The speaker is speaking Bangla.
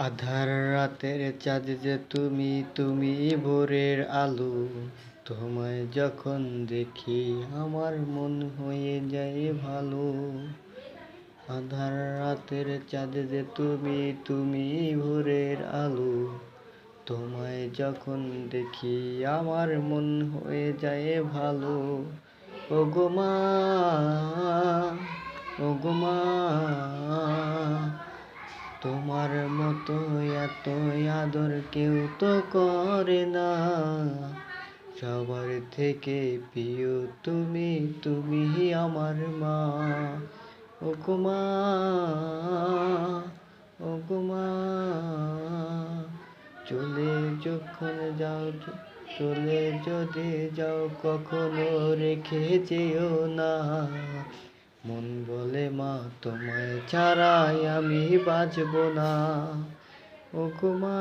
আধার রাতের চাঁদ যে তুমি, তুমি ভোরের আলো। তোমায় যখন দেখি আমার মন হয়ে যায় ভালো। আধার রাতের চাঁদ যে তুমি, তুমি ভোরের আলো। তোমায় যখন দেখি আমার মন হয়ে যায় ভালো। ওগো মা, ওগো মা, তোমার মতো এত আদর কেউ তো করে না। সবার থেকে প্রিয় তুমি, তুমি আমার মা। ওগো মা, ওগো মা, চলে যখন যাও, চলে যদি যাও কখনো রেখে যেও না। মন বলে মা তোমায় ছাড়াই আমি বাঁচব না। ওগো মা,